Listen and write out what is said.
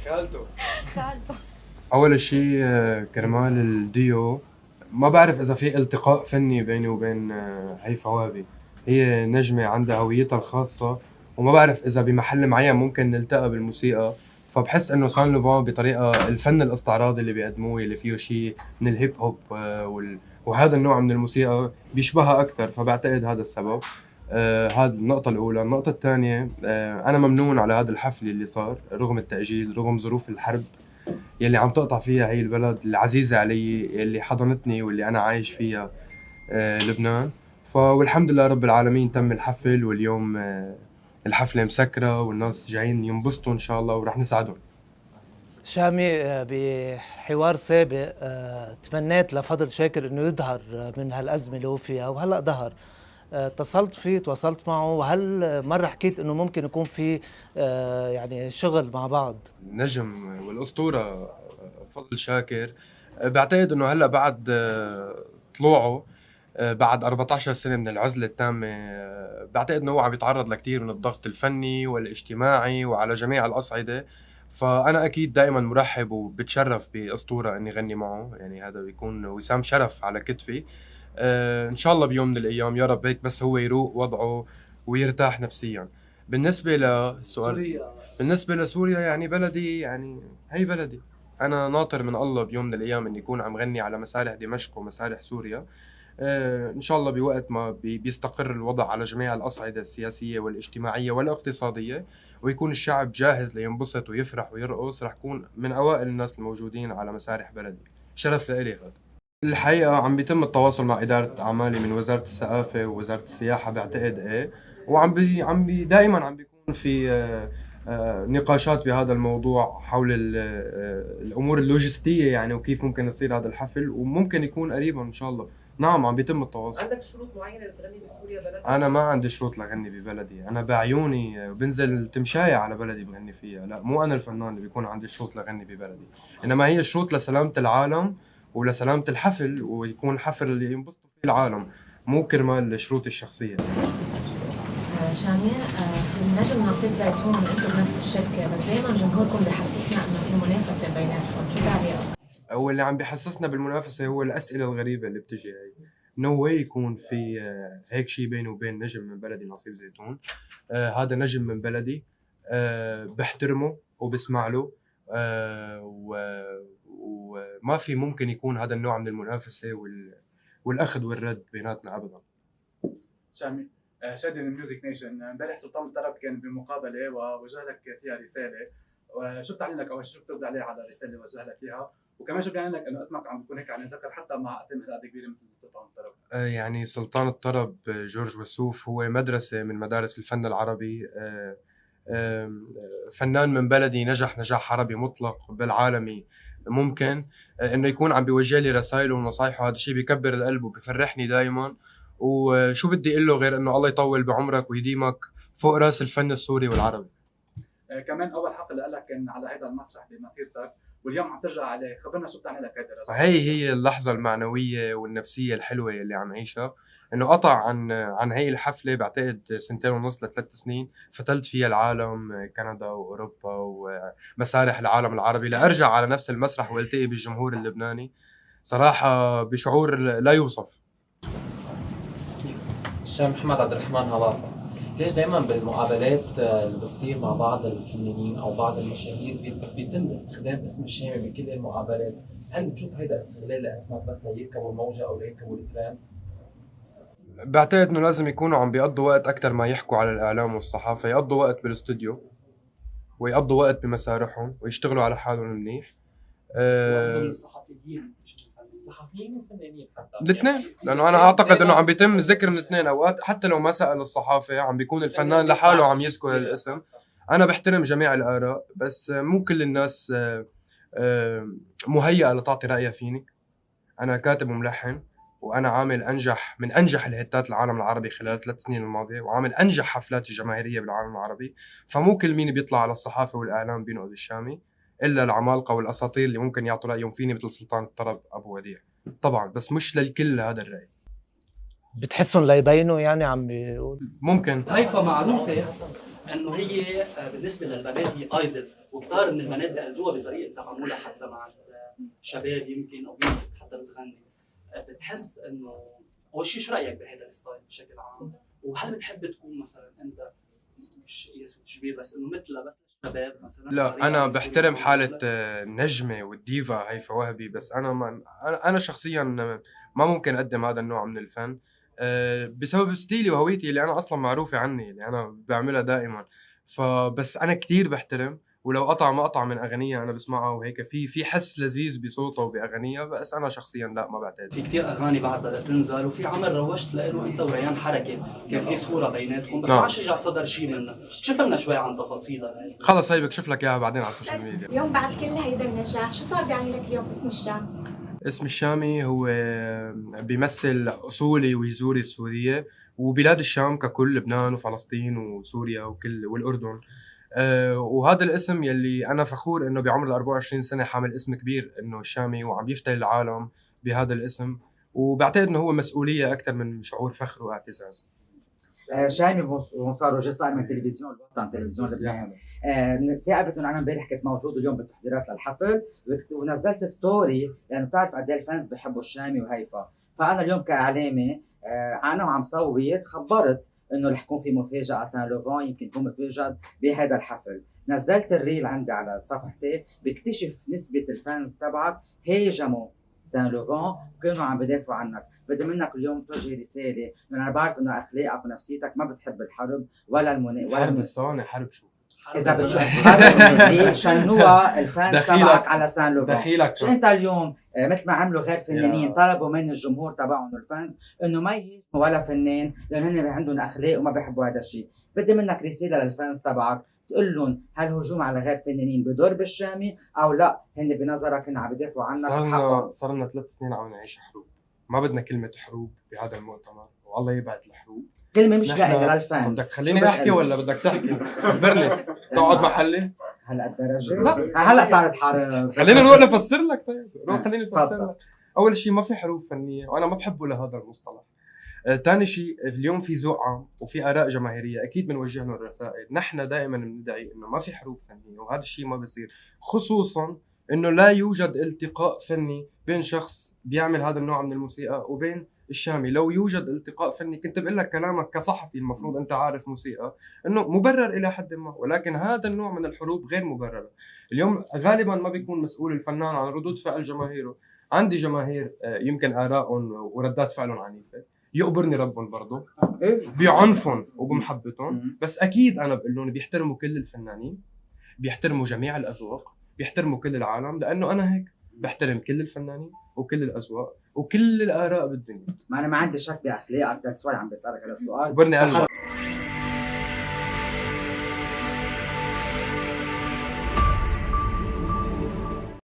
خالته. خالته. اول شيء كرمال الديو، ما بعرف اذا في التقاء فني بيني وبين هيفا وهبي. هي نجمة عندها هويتها الخاصة، وما بعرف اذا بمحل معين ممكن نلتقى بالموسيقى. فبحس انه سان لوفان بطريقة الفن الاستعراضي اللي بيقدموه، اللي فيه شيء من الهيب هوب وهذا النوع من الموسيقى بيشبهها اكثر، فبعتقد هذا السبب. هذه النقطة الأولى. النقطة الثانية، أنا ممنون على هذا الحفل اللي صار رغم التأجيل، رغم ظروف الحرب يلي عم تقطع فيها هي البلد العزيزة علي، يلي حضنتني واللي أنا عايش فيها، لبنان. والحمد لله رب العالمين تم الحفل، واليوم الحفلة مسكرة والناس جايين ينبسطوا إن شاء الله ورح نسعدهم. شامي، بحوار سابق تمنيت لفضل شاكر انه يظهر من هالازمه اللي هو فيها، وهلا ظهر. اتصلت فيه، تواصلت معه، وهل مره حكيت انه ممكن يكون في يعني شغل مع بعض؟ النجم والأسطورة فضل شاكر، بعتقد إنه هلا بعد طلوعه بعد 14 سنة من العزلة التامة، بعتقد إنه هو عم يتعرض لكثير من الضغط الفني والاجتماعي وعلى جميع الأصعدة. فأنا أكيد دائما مرحب وبتشرف بأسطورة إني غني معه، يعني هذا بيكون وسام شرف على كتفي. إن شاء الله بيوم من الأيام يا رب هيك بس هو يروق وضعه ويرتاح نفسيا. بالنسبة لسؤال، بالنسبة لسوريا يعني بلدي، يعني هي بلدي. أنا ناطر من الله بيوم من الأيام إني أكون عم غني على مسارح دمشق ومسارح سوريا. إن شاء الله بوقت ما بيستقر الوضع على جميع الأصعدة السياسية والاجتماعية والاقتصادية، ويكون الشعب جاهز لينبسط ويفرح ويرقص، رح كون من أوائل الناس الموجودين على مسارح بلدي. شرف لإلي هذا. الحقيقة عم بيتم التواصل مع إدارة أعمالي من وزارة الثقافة ووزارة السياحة، بعتقد إيه. وعم بي عم بي دائما عم بيكون في نقاشات بهذا الموضوع حول الأمور اللوجستية، يعني وكيف ممكن يصير هذا الحفل، وممكن يكون قريبا إن شاء الله. نعم عم بيتم التواصل. عندك شروط معينة لتغني بسوريا بلدك؟ أنا ما عندي شروط لغني ببلدي، أنا بعيوني بنزل تمشاية على بلدي بغني فيها. لا، مو أنا الفنان اللي بيكون عندي شروط لغني ببلدي، إنما هي شروط لسلامة العالم ولسلامة الحفل، ويكون حفل اللي ينبسطوا فيه العالم، مو كرمال شروطي الشخصية. شامي، في النجم نصيب زيتون انتم بنفس الشركه، بس دائما جمهوركم بحسسنا انه في منافسه بيناتكم، شو تعليقك؟ هو اللي عم بيحسسنا بالمنافسة هو الأسئلة الغريبة اللي بتجي هي. نو واي يكون في هيك شيء بيني وبين نجم من بلدي نصيب زيتون. هذا نجم من بلدي، بحترمه وبسمع له. وما في ممكن يكون هذا النوع من المنافسة والأخذ والرد بيناتنا أبدا. شامي، شادي من ميوزك نيشن، امبارح سلطان الطرب كان بمقابله ووجه لك فيها رساله، وشو بتعليق لك اول شيء، شو بترد عليه على الرساله اللي وجه لك اياها، وكمان شو بيعني لك انه اسمك عم بيكون هيك عم ينذكر حتى مع اسامي هالقد كبيره مثل سلطان الطرب؟ يعني سلطان الطرب جورج وسوف هو مدرسة من مدارس الفن العربي. فنان من بلدي نجح نجاح عربي مطلق بالعالمي ممكن. انه يكون عم بيوجه لي رسائل ونصايحه، هذا الشيء بيكبر القلب وبيفرحني دائما. وشو بدي اقول له غير انه الله يطول بعمرك ويديمك فوق راس الفن السوري والعربي. كمان اول حفل لك كان على هذا المسرح بمسيرتك، واليوم عم ترجع عليه، خبرنا شو بتعني لك هيدي الرجعه؟ هي اللحظة المعنوية والنفسية الحلوة اللي عم عيشها، انه قطع عن هي الحفلة بعتقد 2.5 ل3 سنين فتلت فيها العالم، كندا واوروبا ومسارح العالم العربي، لارجع على نفس المسرح والتقي بالجمهور اللبناني. صراحة بشعور لا يوصف. الشام محمد عبد الرحمن هوافا، ليش دائما بالمقابلات اللي بتصير مع بعض الفنانين او بعض المشاهير بيتم استخدام اسم الشامي بكل المقابلات؟ هل بتشوف هيدا استغلال لاسمك بس ليركبوا الموجه او ليركبوا الترند؟ بعتقد انه لازم يكونوا عم بيقضوا وقت اكثر ما يحكوا على الاعلام والصحافة، يقضوا وقت بالاستوديو ويقضوا وقت بمسارحهم ويشتغلوا على حالهم منيح. الصحفيين، الصحفيين والفنانين حتى الاثنين، لانه انا اعتقد انه عم بيتم ذكر الاثنين اوقات، حتى لو ما سأل الصحافة عم بيكون الفنان لحاله عم يذكر الاسم. انا بحترم جميع الاراء، بس مو كل الناس مهيئة لتعطي رأيها فيني. انا كاتب وملحن، وانا عامل انجح من انجح الهيتات العالم العربي خلال 3 سنين الماضيه، وعامل انجح حفلات الجماهيريه بالعالم العربي. فمو كل مين بيطلع على الصحافه والاعلام بينقد الشامي، الا العمالقه والاساطير اللي ممكن يعطوا رايهم فيني مثل سلطان الطرب ابو وديع طبعا، بس مش للكل هذا الراي. بتحسهم ليبينوا يعني عم بيقول؟ ممكن. هيفا معروفة انه هي بالنسبه للبنات هي ايدل، وكثار من البنات بيقلدوها بطريقه تعاملها حتى مع الشباب يمكن او يمكن حتى بتغني. بتحس انه اول شيء شو رايك بهذا الستايل بشكل عام؟ وهل بتحب تكون مثلا انت مش يا ست شبيه بس انه مثلها بس الشباب مثلا؟ لا انا بحترم حاله النجمه والديفا هيفاء وهبي، بس انا ما انا شخصيا ما ممكن اقدم هذا النوع من الفن بسبب ستيلي وهويتي اللي انا اصلا معروفه عني، اللي انا بعملها دائما. فبس انا كتير بحترم، ولو قطع مقطع من اغنيه انا بسمعها وهيك في حس لذيذ بصوته وباغانيها، بس انا شخصيا لا ما بعتقد. في كثير اغاني بعد بدها تنزل، وفي عمل روجت له انت وريان حركه، كان في صوره بيناتكم بس ما شجع صدر شيء منها، شوف لنا شوي عن تفاصيلها. خلص هي بكشف لك اياها بعدين على السوشيال ميديا. اليوم بعد كل هيدا النجاح شو صار بيعني لك اليوم اسم الشام؟ اسم الشامي هو بيمثل أصولي وجذوري السورية وبلاد الشام ككل، لبنان وفلسطين وسوريا والأردن. وهذا الاسم يلي أنا فخور إنه بعمر 24 سنة حامل اسم كبير إنه الشامي، وعم يفتل العالم بهذا الاسم، وبعتقد إنه هو مسؤولية أكثر من شعور فخر واعتزاز. شامي بونسوار، وجه صار من تلفزيون الوطن، تلفزيون لبنان. ثاقبت انه انا امبارح كنت موجود اليوم بالتحضيرات للحفل، ونزلت ستوري لانه بتعرف قد ايه الفانز بحبوا الشامي وهيفا. فانا اليوم كاعلامي انا وعم صور خبرت انه رح يكون في مفاجاه سان لوفان، يمكن يكون متواجد بهذا الحفل. نزلت الريل عندي على صفحتي، بكتشف نسبه الفانز تبعك هاجموا سان لوفان وكانوا عم بدافعوا عنك. بدي منك اليوم توجه رساله، لأن انا بعرف انه اخلاقك ونفسيتك ما بتحب الحرب ولا حرب ثواني، حرب شو؟ اذا بتشوف حرب شنوها الفانز تبعك على سان لوفان. دخيلك شو انت اليوم مثل ما عملوا غير فنانين طلبوا من الجمهور تبعهم الفانز انه ما يهاجموا ولا فنان لانه هن عندهم اخلاق وما بيحبوا هذا الشيء. بدي منك رساله للفانز تبعك تقول لهم هل هجوم على غير فنانين بضر بالشامي او لا هن بنظرك هن عم يدافعوا عنك؟ صار لنا 3 سنين عم نعيش حروب، ما بدنا كلمة حروب بهذا المؤتمر، والله يبعد الحروب. كلمة مش لإلي للفانز. بدك خليني احكي ولا بدك تحكي؟ خبرني، تقعد محلي؟ هلا الدرجة؟ هلا صارت حرب. خلينا نروح نفسر لك. طيب روح خليني افسر لك. اول شيء ما في حروب فنية، وانا ما بحبه لهذا المصطلح. ثاني شيء اليوم في ذوق عام وفي اراء جماهيريه، اكيد بنوجه لهم الرسائل. نحن دائما بندعي انه ما في حروب فنيه، وهذا الشيء ما بصير، خصوصا انه لا يوجد التقاء فني بين شخص بيعمل هذا النوع من الموسيقى وبين الشامي. لو يوجد التقاء فني كنت بقول لك كلامك كصحفي، المفروض انت عارف موسيقى انه مبرر الى حد ما، ولكن هذا النوع من الحروب غير مبرره. اليوم غالبا ما بيكون مسؤول الفنان عن ردود فعل جماهيره. عندي جماهير يمكن ارائهم وردات فعلهم عنيفه، يقبرني ربهم برضه بعنفهم وبمحبتهم، بس اكيد انا بقول لهم بيحترموا كل الفنانين، بيحترموا جميع الاذواق، بيحترموا كل العالم، لانه انا هيك بحترم كل الفنانين وكل الاذواق وكل الاراء بالدنيا. ما انا ما عندي شك باخلاقك، ذاتس واي عم بسالك هذا السؤال. قبرني قلبك.